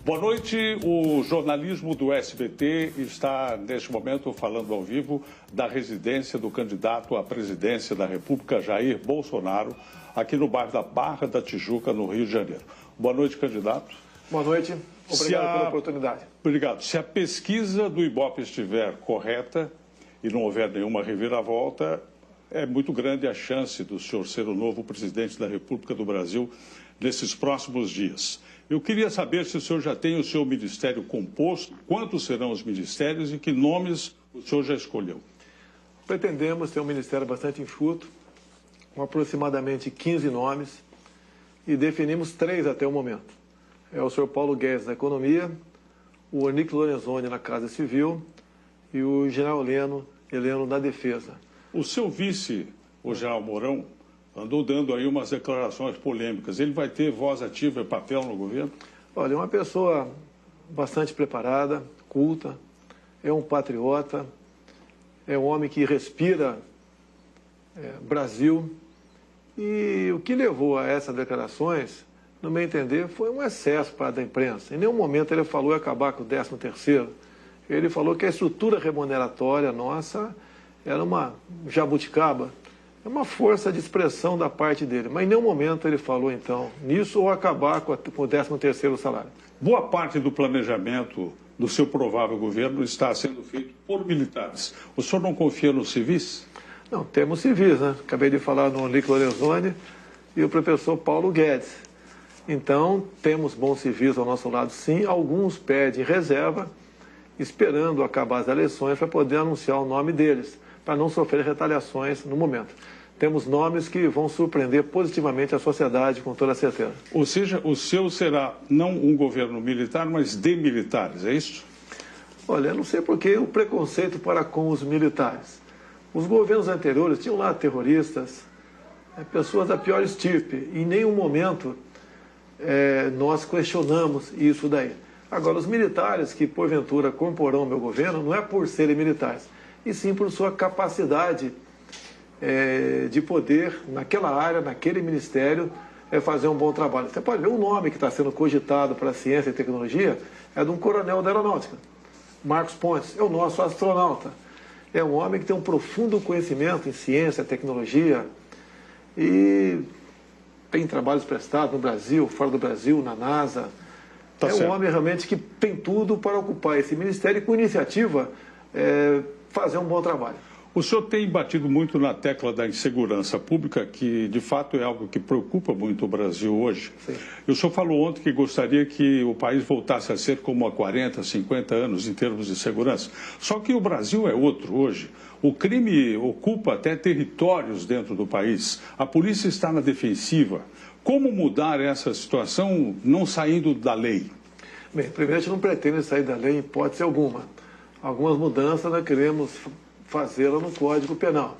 Boa noite. O jornalismo do SBT está, neste momento, falando ao vivo da residência do candidato à presidência da República, Jair Bolsonaro, aqui no bairro da Barra da Tijuca, no Rio de Janeiro. Boa noite, candidato. Boa noite. Obrigado pela oportunidade. Obrigado. Se a pesquisa do Ibope estiver correta e não houver nenhuma reviravolta, é muito grande a chance do senhor ser o novo presidente da República do Brasil nesses próximos dias. Eu queria saber se o senhor já tem o seu ministério composto, quantos serão os ministérios e que nomes o senhor já escolheu. Pretendemos ter um ministério bastante enxuto, com aproximadamente 15 nomes, e definimos 3 até o momento. É o senhor Paulo Guedes na Economia, o Onyx Lorenzoni na Casa Civil e o general Heleno na Defesa. O seu vice, o general Mourão, andou dando aí umas declarações polêmicas. Ele vai ter voz ativa e papel no governo? Olha, é uma pessoa bastante preparada, culta, é um patriota, é um homem que respira Brasil. E o que levou a essas declarações, no meu entender, foi um excesso para a imprensa. Em nenhum momento ele falou em acabar com o 13º. Ele falou que a estrutura remuneratória nossa era uma jabuticaba. É uma força de expressão da parte dele, mas em nenhum momento ele falou, então, nisso ou acabar com o 13º salário. Boa parte do planejamento do seu provável governo está sendo feito por militares. O senhor não confia nos civis? Não, temos civis, né? Acabei de falar no Onyx Lorenzoni e o professor Paulo Guedes. Então, temos bons civis ao nosso lado, sim. Alguns pedem reserva, esperando acabar as eleições para poder anunciar o nome deles, para não sofrer retaliações no momento. Temos nomes que vão surpreender positivamente a sociedade, com toda certeza. Ou seja, o seu será não um governo militar, mas de militares, é isso? Olha, eu não sei por que o preconceito para com os militares. Os governos anteriores tinham lá terroristas, pessoas da pior estirpe. Em nenhum momento nós questionamos isso daí. Agora, os militares que, porventura, comporão o meu governo, não é por serem militares, e sim por sua capacidade de poder, naquela área, naquele ministério, fazer um bom trabalho. Você pode ver o nome que está sendo cogitado para a ciência e tecnologia, é de um coronel da aeronáutica, Marcos Pontes, é o nosso astronauta. É um homem que tem um profundo conhecimento em ciência, tecnologia, e tem trabalhos prestados no Brasil, fora do Brasil, na NASA. Tá certo. Um homem realmente que tem tudo para ocupar esse ministério e, com iniciativa, fazer um bom trabalho. O senhor tem batido muito na tecla da insegurança pública, que de fato é algo que preocupa muito o Brasil hoje. Sim. E o senhor falou ontem que gostaria que o país voltasse a ser como há 40, 50 anos em termos de segurança. Só que o Brasil é outro hoje. O crime ocupa até territórios dentro do país. A polícia está na defensiva. Como mudar essa situação não saindo da lei? Bem, primeiro, a gente não pretende sair da lei em hipótese alguma. Algumas mudanças nós queremos fazê-la no Código Penal.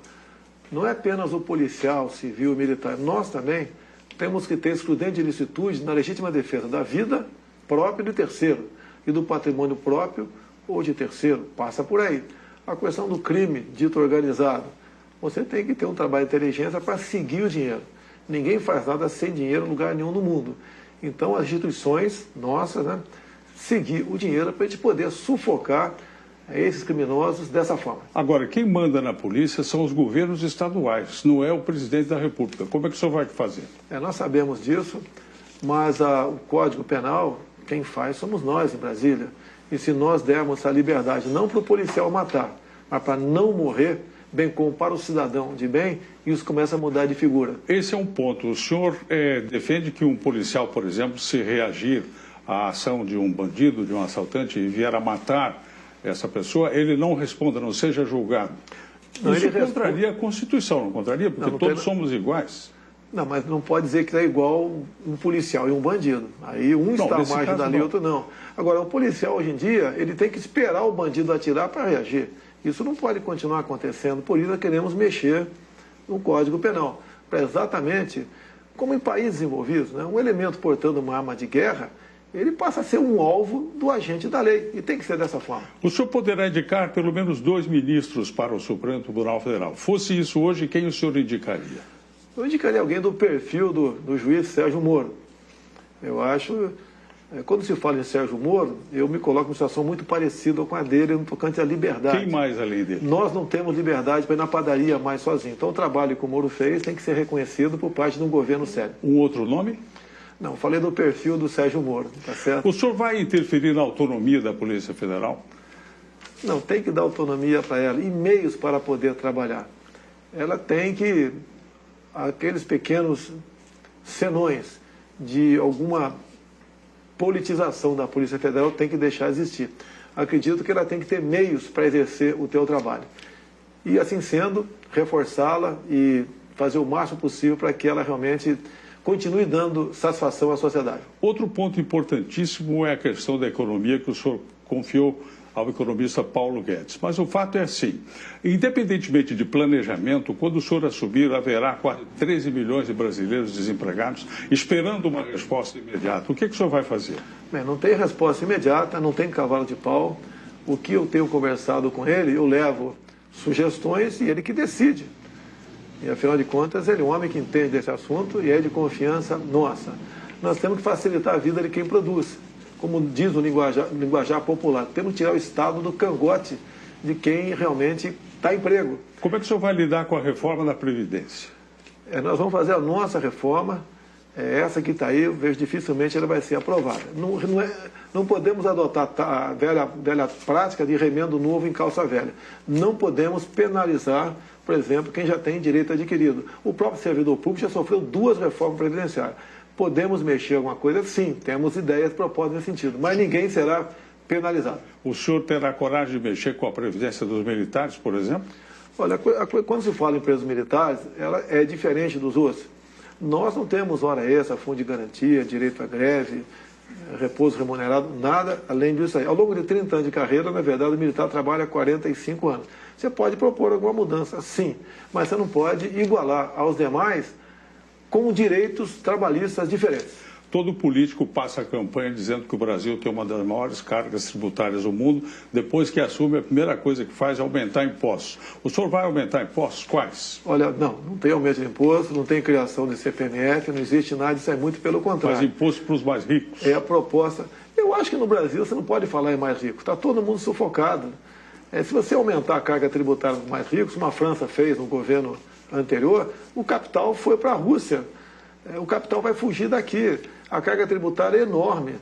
Não é apenas o policial, civil e militar. Nós também temos que ter excludente de ilicitude na legítima defesa da vida própria de terceiro e do patrimônio próprio ou de terceiro. Passa por aí. A questão do crime dito organizado. Você tem que ter um trabalho de inteligência para seguir o dinheiro. Ninguém faz nada sem dinheiro em lugar nenhum no mundo. Então, as instituições nossas, seguir o dinheiro para a gente poder sufocar esses criminosos dessa forma. Agora, quem manda na polícia são os governos estaduais, não é o presidente da República. Como é que o senhor vai fazer? Nós sabemos disso, mas o Código Penal, quem faz somos nós em Brasília. E se nós dermos essa liberdade, não para o policial matar, mas para não morrer, bem como para o cidadão de bem, isso começa a mudar de figura. Esse é um ponto. O senhor defende que um policial, por exemplo, se reagir à ação de um bandido, de um assaltante e vier a matar essa pessoa, ele não responda, não seja julgado. Não, isso contraria a Constituição, não contraria? Porque não todos somos iguais. Não, mas não pode dizer que é igual um policial e um bandido. Aí um está à margem da lei, outro não. Agora, o policial, hoje em dia, ele tem que esperar o bandido atirar para reagir. Isso não pode continuar acontecendo, por isso nós queremos mexer no Código Penal. Para exatamente, como em países desenvolvidos, um elemento portando uma arma de guerra, ele passa a ser um alvo do agente da lei. E tem que ser dessa forma. O senhor poderá indicar pelo menos 2 ministros para o Supremo Tribunal Federal. Fosse isso hoje, quem o senhor indicaria? Eu indicaria alguém do perfil do juiz Sérgio Moro. Eu acho Quando se fala em Sérgio Moro, eu me coloco numa situação muito parecida com a dele no tocante à liberdade. Quem mais além dele? Nós não temos liberdade para ir na padaria mais sozinho. Então o trabalho que o Moro fez tem que ser reconhecido por parte de um governo sério. Um outro nome? Não, falei do perfil do Sérgio Moro, tá certo? O senhor vai interferir na autonomia da Polícia Federal? Não, tem que dar autonomia para ela e meios para poder trabalhar. Ela tem que, aqueles pequenos senões de alguma politização da Polícia Federal tem que deixar existir. Acredito que ela tem que ter meios para exercer o teu trabalho. E assim sendo, reforçá-la e fazer o máximo possível para que ela realmente continue dando satisfação à sociedade. Outro ponto importantíssimo é a questão da economia que o senhor confiou ao economista Paulo Guedes. Mas o fato é assim, independentemente de planejamento, quando o senhor assumir, haverá quase 13 milhões de brasileiros desempregados esperando uma resposta imediata. O que o senhor vai fazer? Bem, não tem resposta imediata, não tem cavalo de pau. O que eu tenho conversado com ele, eu levo sugestões e ele que decide. E, afinal de contas, ele é um homem que entende desse assunto e é de confiança nossa. Nós temos que facilitar a vida de quem produz. Como diz o linguajar popular, temos que tirar o Estado do cangote de quem realmente está em emprego. Como é que o senhor vai lidar com a reforma da Previdência? Nós vamos fazer a nossa reforma, essa que está aí, eu vejo dificilmente ela vai ser aprovada. Não podemos adotar a velha prática de remendo novo em calça velha. Não podemos penalizar, por exemplo, quem já tem direito adquirido. O próprio servidor público já sofreu 2 reformas previdenciárias. Podemos mexer alguma coisa? Sim, temos ideias propostas nesse sentido, mas ninguém será penalizado. O senhor terá coragem de mexer com a Previdência dos militares, por exemplo? Olha, quando se fala em presos militares, ela é diferente dos outros. Nós não temos hora extra, fundo de garantia, direito à greve, repouso remunerado, nada além disso aí. Ao longo de 30 anos de carreira, na verdade, o militar trabalha 45 anos. Você pode propor alguma mudança, sim, mas você não pode igualar aos demais com direitos trabalhistas diferentes. Todo político passa a campanha dizendo que o Brasil tem uma das maiores cargas tributárias do mundo. Depois que assume, a primeira coisa que faz é aumentar impostos. O senhor vai aumentar impostos? Quais? Olha, não tem aumento de imposto, não tem criação de CPMF, não existe nada, isso é muito pelo contrário. Mas imposto para os mais ricos? É a proposta. Eu acho que no Brasil você não pode falar em mais rico, está todo mundo sufocado. Se você aumentar a carga tributária dos mais ricos, como a França fez no governo anterior, o capital foi para a Rússia. O capital vai fugir daqui. A carga tributária é enorme.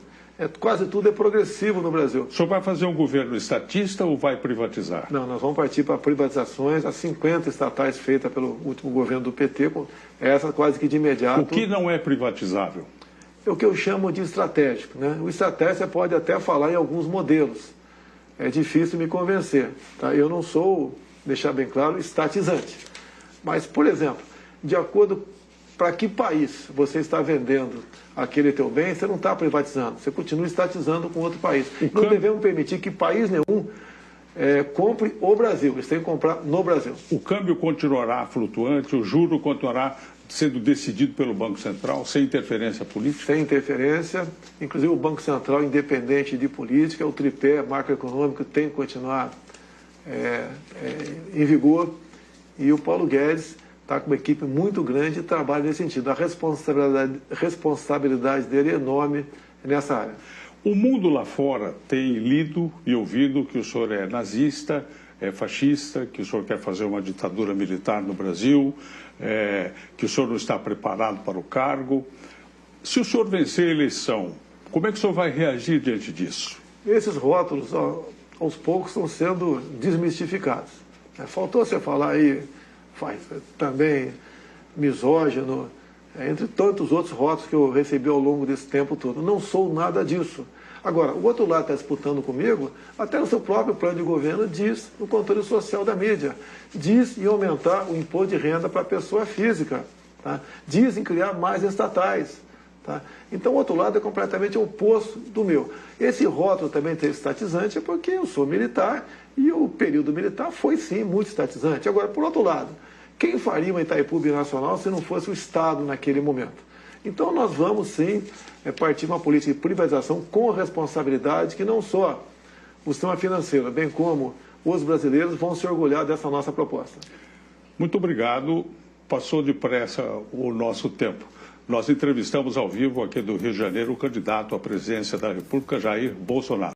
Quase tudo é progressivo no Brasil. O senhor vai fazer um governo estatista ou vai privatizar? Não, nós vamos partir para privatizações. As 50 estatais feitas pelo último governo do PT, essa quase que de imediato. O que não é privatizável? É o que eu chamo de estratégico, né? O estratégico você pode até falar em alguns modelos. É difícil me convencer. Tá? Eu não sou, deixar bem claro, estatizante. Mas, por exemplo, de acordo para que país você está vendendo aquele teu bem, você não está privatizando, você continua estatizando com outro país. Não devemos permitir que país nenhum compre o Brasil, eles têm que comprar no Brasil. O câmbio continuará flutuante, o juro continuará sendo decidido pelo Banco Central, sem interferência política? Sem interferência, inclusive o Banco Central independente de política, o tripé macroeconômico tem que continuar em vigor, e o Paulo Guedes está com uma equipe muito grande e trabalha nesse sentido. A responsabilidade dele é enorme nessa área. O mundo lá fora tem lido e ouvido que o senhor é nazista, é fascista, que o senhor quer fazer uma ditadura militar no Brasil, que o senhor não está preparado para o cargo. Se o senhor vencer a eleição, como é que o senhor vai reagir diante disso? Esses rótulos, aos poucos, estão sendo desmistificados. Faltou você falar aí, também misógino, entre tantos outros rótulos que eu recebi ao longo desse tempo todo. Não sou nada disso. Agora, o outro lado está disputando comigo, até no seu próprio plano de governo diz no controle social da mídia, diz em aumentar o imposto de renda para a pessoa física, tá? Diz em criar mais estatais. Tá? Então, o outro lado é completamente oposto do meu. Esse rótulo também tem estatizante porque eu sou militar e o período militar foi, sim, muito estatizante. Agora, por outro lado, quem faria uma Itaipu binacional se não fosse o Estado naquele momento? Então, nós vamos, sim, partir de uma política de privatização com responsabilidade que não só o sistema financeiro, bem como os brasileiros vão se orgulhar dessa nossa proposta. Muito obrigado. Passou depressa o nosso tempo. nós entrevistamos ao vivo aqui do Rio de Janeiro o candidato à presidência da República, Jair Bolsonaro.